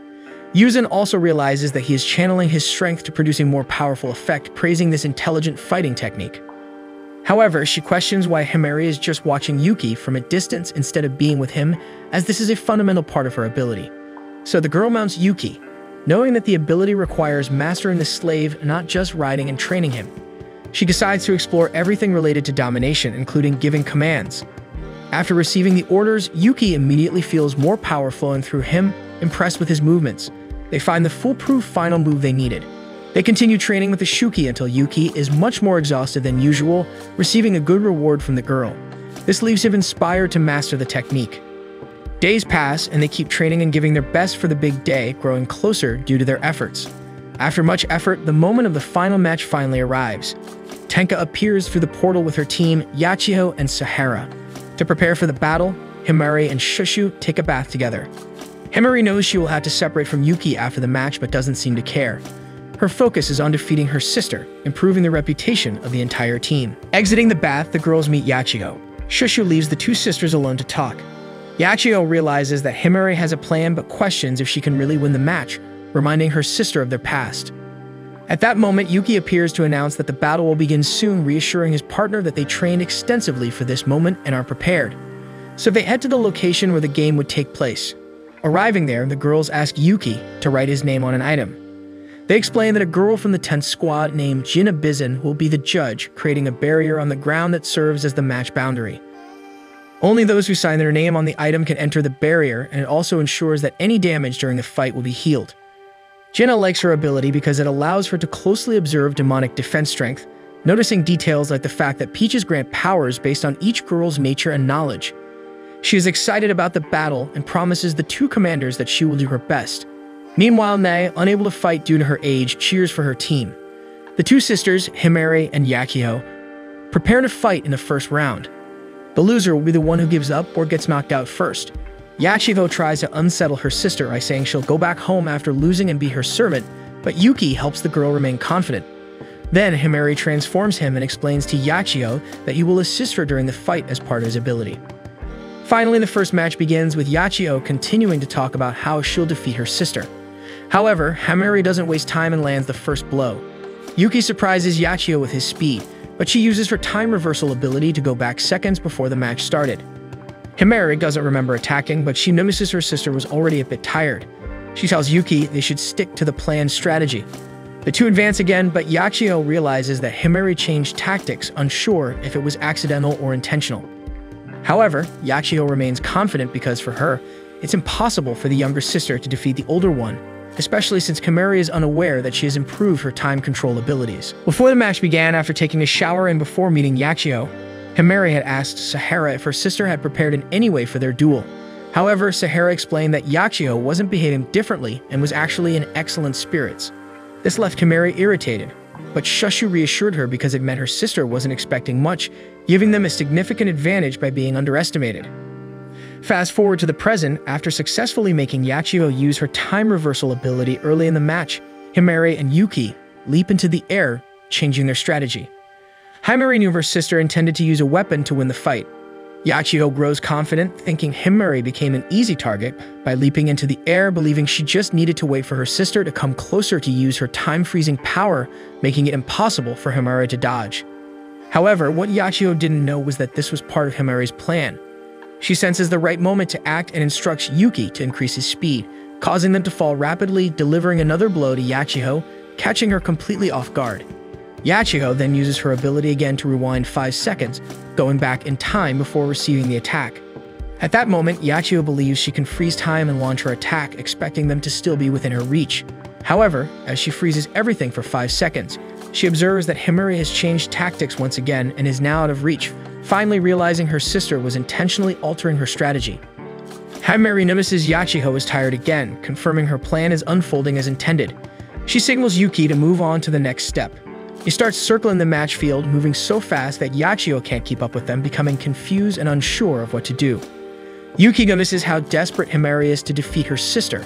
Yuzin also realizes that he is channeling his strength to produce a more powerful effect, praising this intelligent fighting technique. However, she questions why Himari is just watching Yuki from a distance instead of being with him, as this is a fundamental part of her ability. So the girl mounts Yuki, knowing that the ability requires mastering the slave, not just riding and training him. She decides to explore everything related to domination, including giving commands. After receiving the orders, Yuki immediately feels more power flowing through him, impressed with his movements. They find the foolproof final move they needed. They continue training with the Shuki until Yuki is much more exhausted than usual, receiving a good reward from the girl. This leaves him inspired to master the technique. Days pass, and they keep training and giving their best for the big day, growing closer due to their efforts. After much effort, the moment of the final match finally arrives. Tenka appears through the portal with her team, Yachio and Sahara. To prepare for the battle, Himari and Shushu take a bath together. Himari knows she will have to separate from Yuki after the match but doesn't seem to care. Her focus is on defeating her sister, improving the reputation of the entire team. Exiting the bath, the girls meet Yachio. Shushu leaves the two sisters alone to talk. Yachio realizes that Himari has a plan but questions if she can really win the match, reminding her sister of their past. At that moment, Yuki appears to announce that the battle will begin soon, reassuring his partner that they trained extensively for this moment and are prepared. So they head to the location where the game would take place. Arriving there, the girls ask Yuki to write his name on an item. They explain that a girl from the 10th squad named Jina Bizin will be the judge, creating a barrier on the ground that serves as the match boundary. Only those who sign their name on the item can enter the barrier, and it also ensures that any damage during the fight will be healed. Jina likes her ability because it allows her to closely observe demonic defense strength, noticing details like the fact that Peaches grant powers based on each girl's nature and knowledge. She is excited about the battle and promises the two commanders that she will do her best. Meanwhile, Nae, unable to fight due to her age, cheers for her team. The two sisters, Himari and Yachio, prepare to fight in the first round. The loser will be the one who gives up or gets knocked out first. Yachio tries to unsettle her sister by saying she'll go back home after losing and be her servant, but Yuki helps the girl remain confident. Then Himari transforms him and explains to Yachio that he will assist her during the fight as part of his ability. Finally, the first match begins with Yachio continuing to talk about how she'll defeat her sister. However, Himari doesn't waste time and lands the first blow. Yuki surprises Yachio with his speed, but she uses her time reversal ability to go back seconds before the match started. Himari doesn't remember attacking, but she notices her sister was already a bit tired. She tells Yuki they should stick to the planned strategy. The two advance again, but Yachio realizes that Himari changed tactics, unsure if it was accidental or intentional. However, Yachio remains confident because for her, it's impossible for the younger sister to defeat the older one, especially since Himari is unaware that she has improved her time control abilities. Before the match began, after taking a shower and before meeting Yachio, Himari had asked Sahara if her sister had prepared in any way for their duel. However, Sahara explained that Yachio wasn't behaving differently and was actually in excellent spirits. This left Himari irritated, but Shushu reassured her because it meant her sister wasn't expecting much, giving them a significant advantage by being underestimated. Fast forward to the present, after successfully making Yachio use her time reversal ability early in the match, Himari and Yuki leap into the air, changing their strategy. Himari knew her sister intended to use a weapon to win the fight. Yachiho grows confident, thinking Himari became an easy target by leaping into the air, believing she just needed to wait for her sister to come closer to use her time-freezing power, making it impossible for Himari to dodge. However, what Yachiho didn't know was that this was part of Himari's plan. She senses the right moment to act and instructs Yuki to increase his speed, causing them to fall rapidly, delivering another blow to Yachiho, catching her completely off guard. Yachiho then uses her ability again to rewind 5 seconds, going back in time before receiving the attack. At that moment, Yachiho believes she can freeze time and launch her attack, expecting them to still be within her reach. However, as she freezes everything for 5 seconds, she observes that Himari has changed tactics once again and is now out of reach, finally realizing her sister was intentionally altering her strategy. Himari notices Yachiho is tired again, confirming her plan is unfolding as intended. She signals Yuki to move on to the next step. He starts circling the match field, moving so fast that Yachiho can't keep up with them, becoming confused and unsure of what to do. Yuki notices how desperate Himari is to defeat her sister,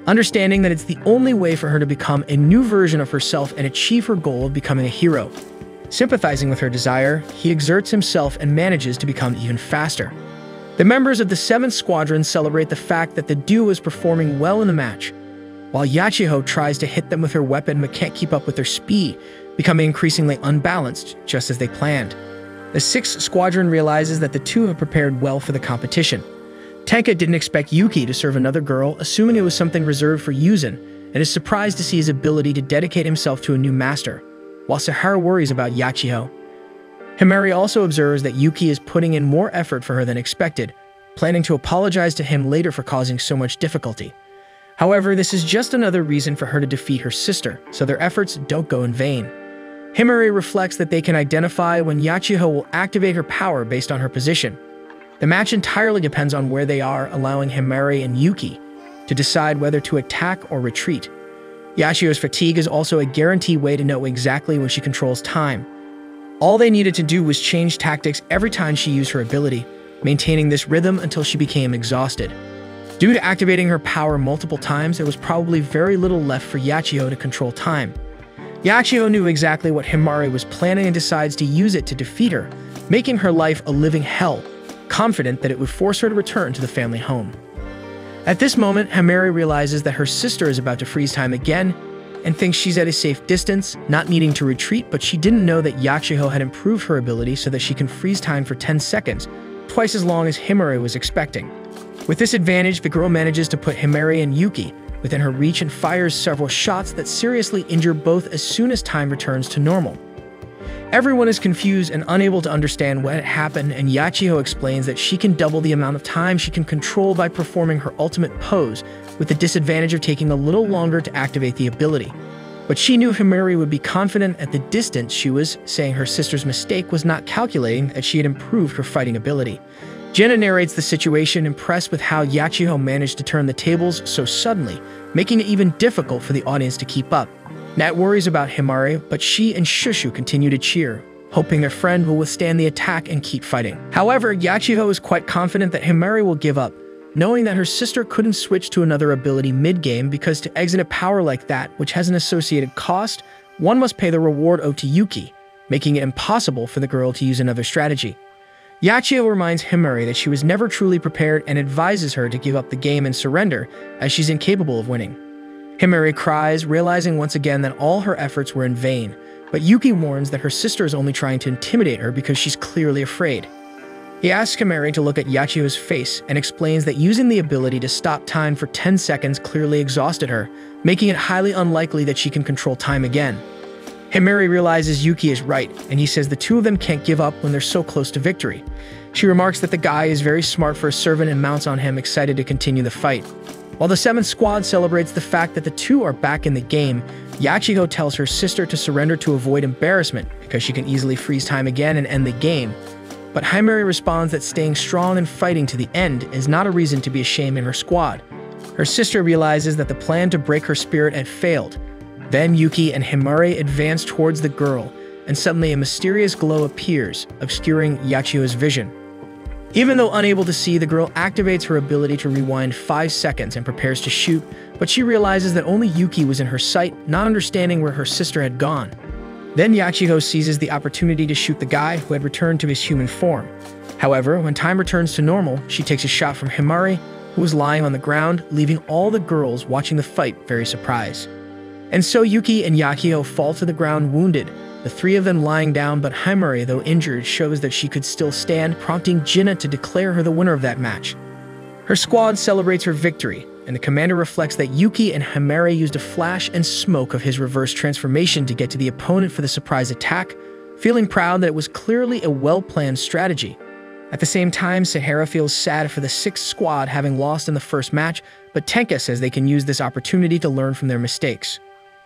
understanding that it's the only way for her to become a new version of herself and achieve her goal of becoming a hero. Sympathizing with her desire, he exerts himself and manages to become even faster. The members of the 7th Squadron celebrate the fact that the duo is performing well in the match, while Yachiho tries to hit them with her weapon but can't keep up with their speed, becoming increasingly unbalanced, just as they planned. The 6th Squadron realizes that the two have prepared well for the competition. Tenka didn't expect Yuki to serve another girl, assuming it was something reserved for Yuzin, and is surprised to see his ability to dedicate himself to a new master, while Sahara worries about Yachiho. Himari also observes that Yuki is putting in more effort for her than expected, planning to apologize to him later for causing so much difficulty. However, this is just another reason for her to defeat her sister, so their efforts don't go in vain. Himari reflects that they can identify when Yachiho will activate her power based on her position. The match entirely depends on where they are, allowing Himari and Yuki to decide whether to attack or retreat. Yachiho's fatigue is also a guaranteed way to know exactly when she controls time. All they needed to do was change tactics every time she used her ability, maintaining this rhythm until she became exhausted. Due to activating her power multiple times, there was probably very little left for Yachiho to control time. Yachiho knew exactly what Himari was planning and decides to use it to defeat her, making her life a living hell, confident that it would force her to return to the family home. At this moment, Himari realizes that her sister is about to freeze time again and thinks she's at a safe distance, not needing to retreat, but she didn't know that Yachiho had improved her ability so that she can freeze time for 10 seconds, twice as long as Himari was expecting. With this advantage, the girl manages to put Himari and Yuki within her reach and fires several shots that seriously injure both as soon as time returns to normal. Everyone is confused and unable to understand what happened, and Yachiho explains that she can double the amount of time she can control by performing her ultimate pose, with the disadvantage of taking a little longer to activate the ability. But she knew Himari would be confident at the distance she was, saying her sister's mistake was not calculating that she had improved her fighting ability. Jenna narrates the situation, impressed with how Yachiho managed to turn the tables so suddenly, making it even difficult for the audience to keep up. Nat worries about Himari, but she and Shushu continue to cheer, hoping their friend will withstand the attack and keep fighting. However, Yachiho is quite confident that Himari will give up, knowing that her sister couldn't switch to another ability mid-game because to exit a power like that, which has an associated cost, one must pay the reward owed to Yuki, making it impossible for the girl to use another strategy. Yachiho reminds Himari that she was never truly prepared and advises her to give up the game and surrender, as she's incapable of winning. Himari cries, realizing once again that all her efforts were in vain, but Yuki warns that her sister is only trying to intimidate her because she's clearly afraid. He asks Himari to look at Yachiho's face and explains that using the ability to stop time for 10 seconds clearly exhausted her, making it highly unlikely that she can control time again. Himari realizes Yuki is right, and he says the two of them can't give up when they're so close to victory. She remarks that the guy is very smart for a servant and mounts on him, excited to continue the fight. While the 7th Squad celebrates the fact that the two are back in the game, Yachiho tells her sister to surrender to avoid embarrassment because she can easily freeze time again and end the game. But Himari responds that staying strong and fighting to the end is not a reason to be ashamed in her squad. Her sister realizes that the plan to break her spirit had failed. Then Yuki and Himari advance towards the girl, and suddenly a mysterious glow appears, obscuring Yachiho's vision. Even though unable to see, the girl activates her ability to rewind 5 seconds and prepares to shoot, but she realizes that only Yuki was in her sight, not understanding where her sister had gone. Then Yachiho seizes the opportunity to shoot the guy who had returned to his human form. However, when time returns to normal, she takes a shot from Himari, who was lying on the ground, leaving all the girls watching the fight very surprised. And so Yuki and Yachiho fall to the ground wounded, the three of them lying down, but Himari, though injured, shows that she could still stand, prompting Jinna to declare her the winner of that match. Her squad celebrates her victory, and the commander reflects that Yuki and Himari used a flash and smoke of his reverse transformation to get to the opponent for the surprise attack, feeling proud that it was clearly a well-planned strategy. At the same time, Sahara feels sad for the 6th squad having lost in the first match, but Tenka says they can use this opportunity to learn from their mistakes.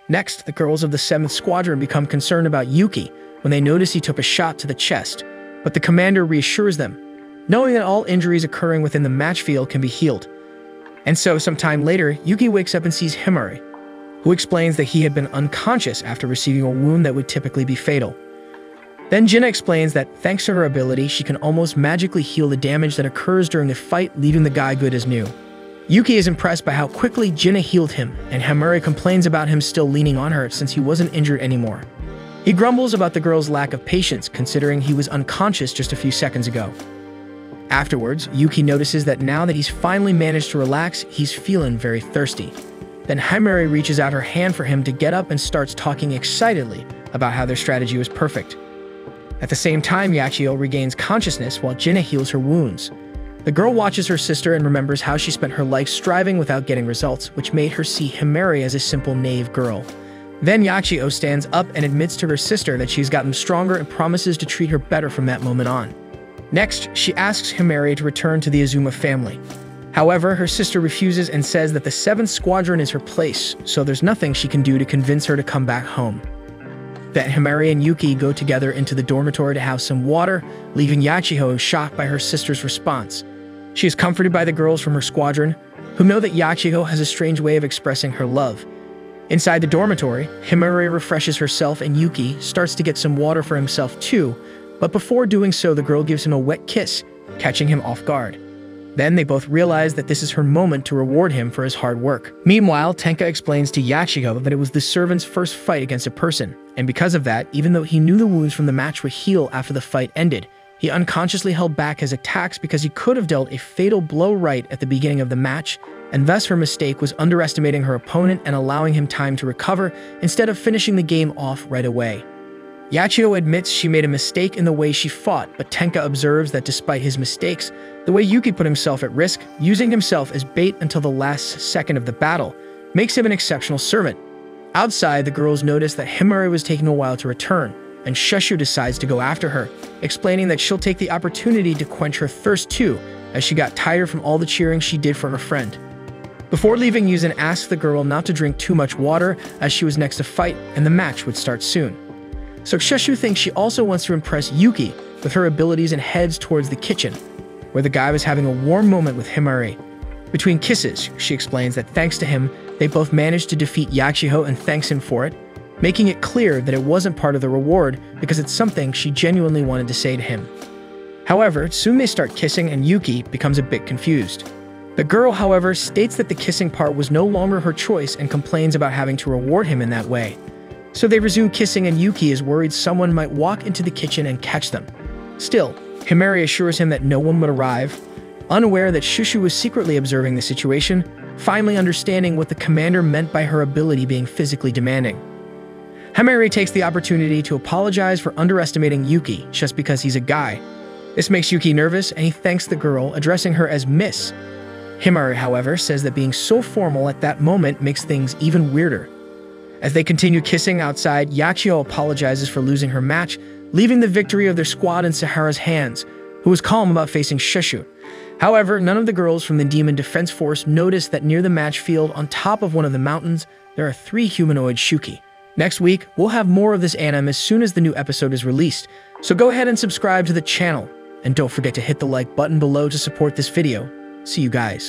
Next, the girls of the 7th Squadron become concerned about Yuki when they notice he took a shot to the chest, but the commander reassures them, knowing that all injuries occurring within the match field can be healed. And so, sometime later, Yuki wakes up and sees Himari, who explains that he had been unconscious after receiving a wound that would typically be fatal. Then Jinna explains that, thanks to her ability, she can almost magically heal the damage that occurs during the fight, leaving the guy good as new. Yuki is impressed by how quickly Jinna healed him, and Himari complains about him still leaning on her since he wasn't injured anymore. He grumbles about the girl's lack of patience, considering he was unconscious just a few seconds ago. Afterwards, Yuki notices that now that he's finally managed to relax, he's feeling very thirsty. Then Himari reaches out her hand for him to get up and starts talking excitedly about how their strategy was perfect. At the same time, Yachiho regains consciousness while Jinna heals her wounds. The girl watches her sister and remembers how she spent her life striving without getting results, which made her see Himari as a simple naive girl. Then Yachiho stands up and admits to her sister that she's gotten stronger and promises to treat her better from that moment on. Next, she asks Himari to return to the Azuma family. However, her sister refuses and says that the 7th Squadron is her place, so there's nothing she can do to convince her to come back home. Then Himari and Yuki go together into the dormitory to have some water, leaving Yachiho shocked by her sister's response. She is comforted by the girls from her squadron, who know that Yachiho has a strange way of expressing her love. Inside the dormitory, Himari refreshes herself and Yuki starts to get some water for himself too, but before doing so, the girl gives him a wet kiss, catching him off guard. Then they both realize that this is her moment to reward him for his hard work. Meanwhile, Tenka explains to Yachiho that it was the servant's first fight against a person, and because of that, even though he knew the wounds from the match would heal after the fight ended, he unconsciously held back his attacks because he could have dealt a fatal blow right at the beginning of the match, and thus her mistake was underestimating her opponent and allowing him time to recover instead of finishing the game off right away. Yachiho admits she made a mistake in the way she fought, but Tenka observes that despite his mistakes, the way Yuki put himself at risk, using himself as bait until the last second of the battle, makes him an exceptional servant. Outside, the girls notice that Himari was taking a while to return, and Shushu decides to go after her, explaining that she'll take the opportunity to quench her thirst too, as she got tired from all the cheering she did for her friend. Before leaving, Yuzin asks the girl not to drink too much water as she was next to fight and the match would start soon. So Shushu thinks she also wants to impress Yuki with her abilities and heads towards the kitchen, where the guy was having a warm moment with Himari. Between kisses, she explains that thanks to him, they both managed to defeat Yachiho and thanks him for it, making it clear that it wasn't part of the reward because it's something she genuinely wanted to say to him. However, soon they start kissing and Yuki becomes a bit confused. The girl, however, states that the kissing part was no longer her choice and complains about having to reward him in that way. So they resume kissing and Yuki is worried someone might walk into the kitchen and catch them. Still, Himari assures him that no one would arrive, unaware that Shushu was secretly observing the situation, finally understanding what the commander meant by her ability being physically demanding. Himari takes the opportunity to apologize for underestimating Yuki just because he's a guy. This makes Yuki nervous and he thanks the girl, addressing her as Miss. Himari, however, says that being so formal at that moment makes things even weirder. As they continue kissing outside, Yachiho apologizes for losing her match, leaving the victory of their squad in Sahara's hands, who was calm about facing Shushu. However, none of the girls from the Demon Defense Force notice that near the match field on top of one of the mountains, there are 3 humanoid Shuki. Next week, we'll have more of this anime as soon as the new episode is released, so go ahead and subscribe to the channel, and don't forget to hit the like button below to support this video. See you guys.